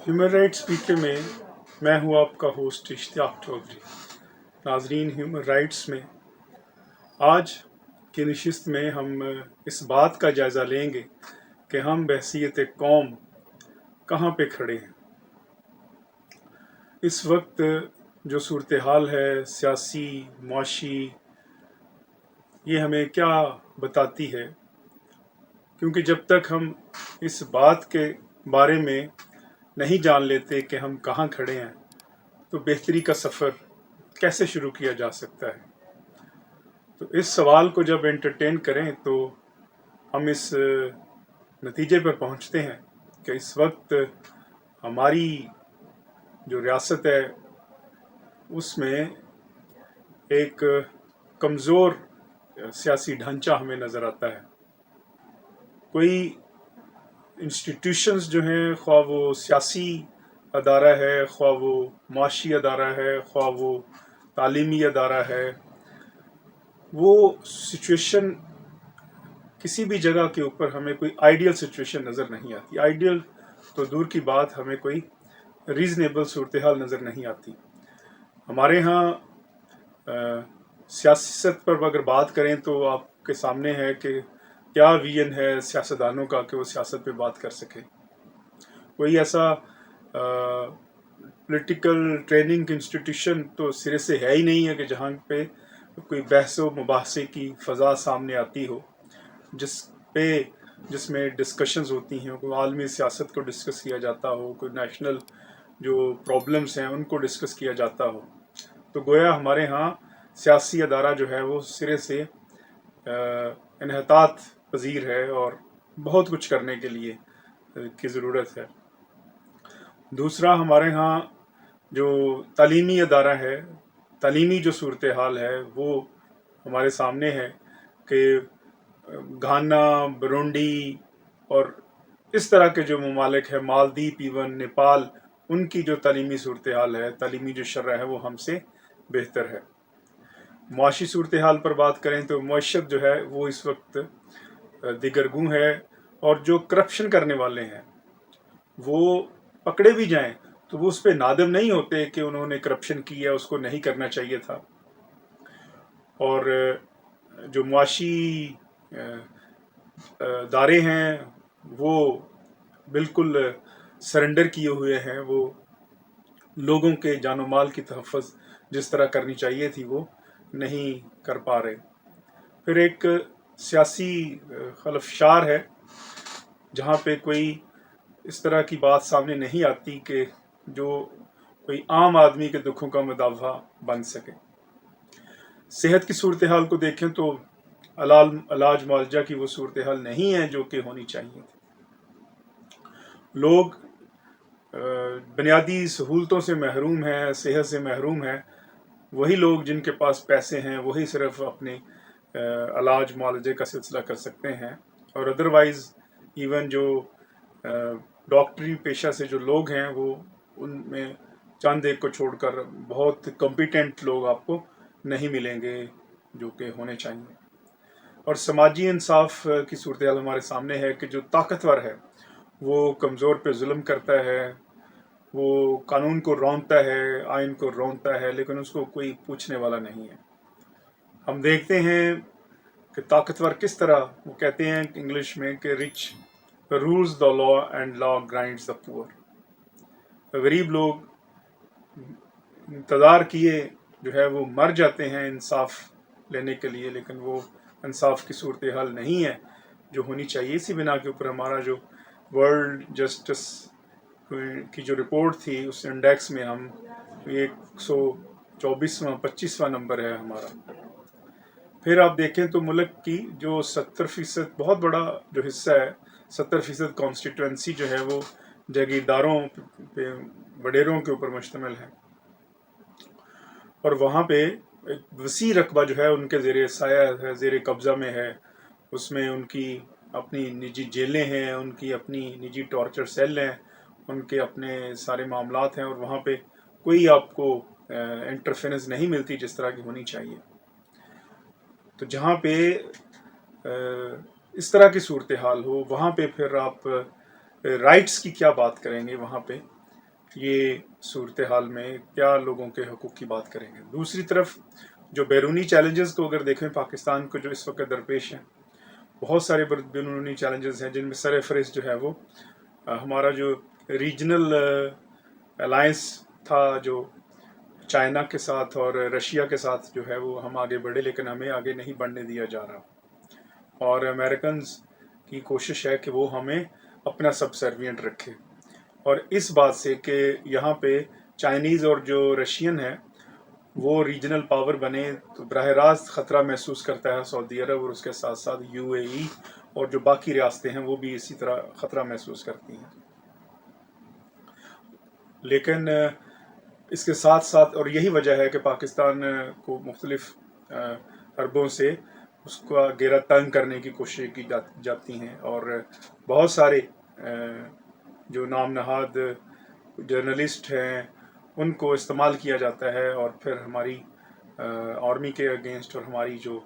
Human rights speaker में मैं हूँ आपका होस्ट इश्तियाक चौधरी। नाजरीन, ह्यूमन राइट्स में आज की नशिस्त में हम इस बात का जायज़ा लेंगे कि हम बहसीयत कौम कहाँ पे खड़े हैं। इस वक्त जो सूरत हाल है सियासी मुआशी, ये हमें क्या बताती है, क्योंकि जब तक हम इस बात के बारे में नहीं जान लेते कि हम कहाँ खड़े हैं तो बेहतरी का सफ़र कैसे शुरू किया जा सकता है। तो इस सवाल को जब एंटरटेन करें तो हम इस नतीजे पर पहुंचते हैं कि इस वक्त हमारी जो रियासत है उसमें एक कमज़ोर सियासी ढांचा हमें नज़र आता है। कोई इंस्टीट्यूशंस जो हैं, ख्वाह वो सियासी अदारा है, ख्वाह वो माशी अदारा है, ख्वाह वो तालीमी अदारा है, वो सिचुएशन किसी भी जगह के ऊपर हमें कोई आइडियल सिचुएशन नज़र नहीं आती। आइडियल तो दूर की बात, हमें कोई रीज़नेबल सूरत हाल नज़र नहीं आती। हमारे यहाँ सियासत पर अगर बात करें तो आपके सामने है कि क्या विजन है सियासतदानों का कि वो सियासत पे बात कर सके। कोई ऐसा पॉलिटिकल ट्रेनिंग इंस्टीट्यूशन तो सिरे से है ही नहीं है कि जहाँ पे कोई बहस व मुबाहसे की फ़ज़ा सामने आती हो, जिसमें डिस्कशंस होती हैं, कोई आलमी सियासत को डिस्कस किया जाता हो, कोई नेशनल जो प्रॉब्लम्स हैं उनको डिस्कस किया जाता हो। तो गोया हमारे यहाँ सियासी अदारा जो है वो सिरे से इन्हतात पजीर है और बहुत कुछ करने के लिए की ज़रूरत है। दूसरा, हमारे यहाँ जो तालीमी अदारा है, तालीमी जो सूरत हाल है वो हमारे सामने है कि घाना, बुरुंडी और इस तरह के जो ममालिक है, मालदीव, इवन नेपाल, उनकी जो तालीमी सूरत हाल है, तालीमी जो शर्रा है वो हमसे बेहतर है। मुआशी सूरत हाल पर बात करें तो मईशत जो है वो इस वक्त दिगरगू है, और जो करप्शन करने वाले हैं वो पकड़े भी जाएं तो वो उस पर नादम नहीं होते कि उन्होंने करप्शन किया, उसको नहीं करना चाहिए था। और जो मुआशी दारे हैं वो बिल्कुल सरेंडर किए हुए हैं, वो लोगों के जानो माल की तहफ़्फ़ुज़ जिस तरह करनी चाहिए थी वो नहीं कर पा रहे। फिर एक सियासी खलफशार है जहाँ पे कोई इस तरह की बात सामने नहीं आती कि जो कोई आम आदमी के दुखों का मुदाफ़ा बन सके। सेहत की सूरत हाल को देखें तो इलाज मुआवजा की वो सूरत हाल नहीं है जो कि होनी चाहिए थी। लोग बुनियादी सहूलतों से महरूम हैं, सेहत से महरूम हैं। वही लोग जिनके पास पैसे हैं वही सिर्फ अपने इलाज मुआवजे का सिलसिला कर सकते हैं, और अदरवाइज़ इवन जो डॉक्टरी पेशा से जो लोग हैं वो उनमें चंद एक को छोड़कर बहुत कॉम्पिटेंट लोग आपको नहीं मिलेंगे जो कि होने चाहिए। और समाजी इंसाफ की सूरत हाल हमारे सामने है कि जो ताकतवर है वो कमज़ोर पे जुल्म करता है, वो कानून को रौंदता है, आइन को रौंदता है, लेकिन उसको कोई पूछने वाला नहीं है। हम देखते हैं कि ताकतवर किस तरह, वो कहते हैं इंग्लिश में कि rich rules the law and law grinds the poor. गरीब लोग इंतज़ार किए जो है वो मर जाते हैं इंसाफ लेने के लिए, लेकिन वो इंसाफ की सूरत हाल नहीं है जो होनी चाहिए। इसी बिना के ऊपर हमारा जो वर्ल्ड जस्टिस की जो रिपोर्ट थी उस इंडेक्स में हम 124वां 25वां नंबर है हमारा। फिर आप देखें तो मुल्क की जो 70% बहुत बड़ा जो हिस्सा है, 70% कॉन्स्टिट्यूंसी जो है वो जागीरदारों पे, वडेरों के ऊपर मुश्तमिल है, और वहाँ पे एक वसी रकबा जो है उनके ज़ेरे साया है, ज़ेरे कब्ज़ा में है। उसमें उनकी अपनी निजी जेलें हैं, उनकी अपनी निजी टॉर्चर सेल हैं, उनके अपने सारे मामलात हैं, और वहाँ पे कोई आपको इंटरफेरेंस नहीं मिलती जिस तरह की होनी चाहिए। तो जहाँ पे इस तरह की सूरत हाल हो वहाँ पे फिर आप राइट्स की क्या बात करेंगे। वहाँ पे یہ صورتحال میں کیا لوگوں کے حقوق کی بات کریں گے. دوسری طرف جو بیرونی چیلنجز کو اگر دیکھیں پاکستان کو جو اس وقت درپیش ہیں، بہت سارے بیرونی چیلنجز ہیں جن میں سر فہرست جو ہے وہ ہمارا جو ریجنل الائنس تھا جو چائنا کے ساتھ اور رشیا کے ساتھ جو ہے وہ ہم آگے بڑھے، لیکن ہمیں آگے نہیں بڑھنے دیا جا رہا. اور امریکنز کی کوشش ہے کہ وہ ہمیں اپنا سب سروینٹ رکھے، اور اس بات سے کہ یہاں پہ چائنیز اور جو رشین ہے وہ ریجنل پاور بنے تو براہ راست خطرہ محسوس کرتا ہے سعودی عرب، اور اس کے ساتھ ساتھ یو اے ای اور جو باقی ریاستیں ہیں وہ بھی اسی طرح خطرہ محسوس کرتی ہیں. لیکن اس کے ساتھ ساتھ، اور یہی وجہ ہے کہ پاکستان کو مختلف حربوں سے اس کا گھیرا تنگ کرنے کی کوشش کی جاتی ہیں، اور بہت سارے جو نام نہاد جرنلسٹ ہیں ان کو استعمال کیا جاتا ہے، اور پھر ہماری آرمی کے اگینسٹ اور ہماری جو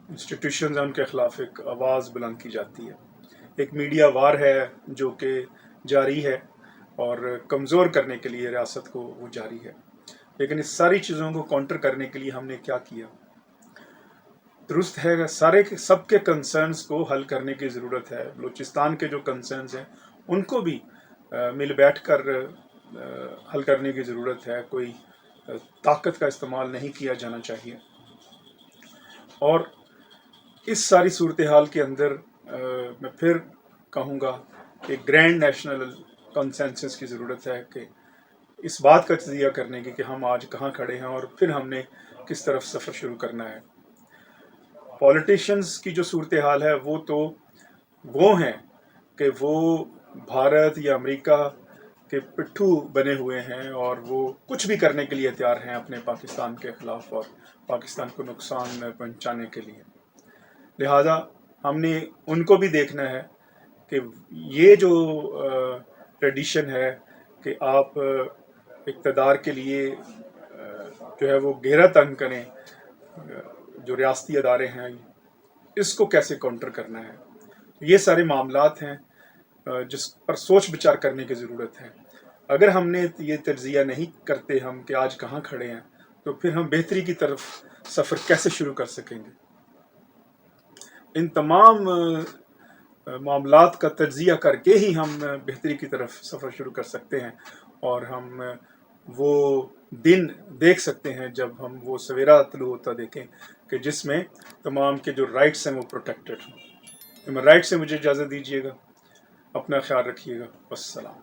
انسٹیٹیوشنز ہیں ان کے خلاف ایک آواز بلند کی جاتی ہے. ایک میڈیا وار ہے جو کہ جاری ہے، اور کمزور کرنے کے لیے ریاست کو وہ جاری ہے. لیکن اس ساری چیزوں کو کاؤنٹر کرنے کے لیے ہم نے کیا کیا؟ درست ہے، سب کے کنسرنز کو حل کرنے کی ضرورت ہے. بلوچستان کے جو کنسرنز ہیں ان کو بھی مل بیٹھ کر حل کرنے کی ضرورت ہے. کوئی طاقت کا استعمال نہیں کیا جانا چاہیے. اور اس ساری صورتحال کے اندر میں پھر کہوں گا کہ گرینڈ نیشنل کنسنسس کی ضرورت ہے کہ اس بات کا تجزیہ کرنے کی کہ ہم آج کہاں کھڑے ہیں اور پھر ہم نے کس طرف سفر شروع کرنا ہے. پولیٹیشنز کی جو صورتحال ہے وہ ہیں کہ وہ بھارت یا امریکہ کے پٹھو بنے ہوئے ہیں، اور وہ کچھ بھی کرنے کے لیے تیار ہیں اپنے پاکستان کے خلاف اور پاکستان کو نقصان پہنچانے کے لیے. لہذا ہم نے ان کو بھی دیکھنا ہے کہ یہ جو ٹریڈیشن ہے کہ آپ اقتدار کے لیے جو ہے وہ گھیرا تنگ کریں جو ریاستی ادارے ہیں، اس کو کیسے کاؤنٹر کرنا ہے. یہ سارے معاملات ہیں جس پر سوچ بچار کرنے کی ضرورت ہے. اگر ہم نے یہ تجزیہ نہیں کرتے ہم کہ آج کہاں کھڑے ہیں، تو پھر ہم بہتری کی طرف سفر کیسے شروع کر سکیں گے. ان تمام معاملات کا تجزیہ کر کے ہی ہم بہتری کی طرف سفر شروع کر سکتے ہیں، اور ہم وہ دن دیکھ سکتے ہیں جب ہم وہ سویرا طلوع ہوتا دیکھیں کہ جس میں تمام کے جو رائٹس ہیں وہ پروٹیکٹڈ ہوں. رائٹ سے مجھے اجازت دیجیے گا. اپنا خیال رکھیے گا. والسلام.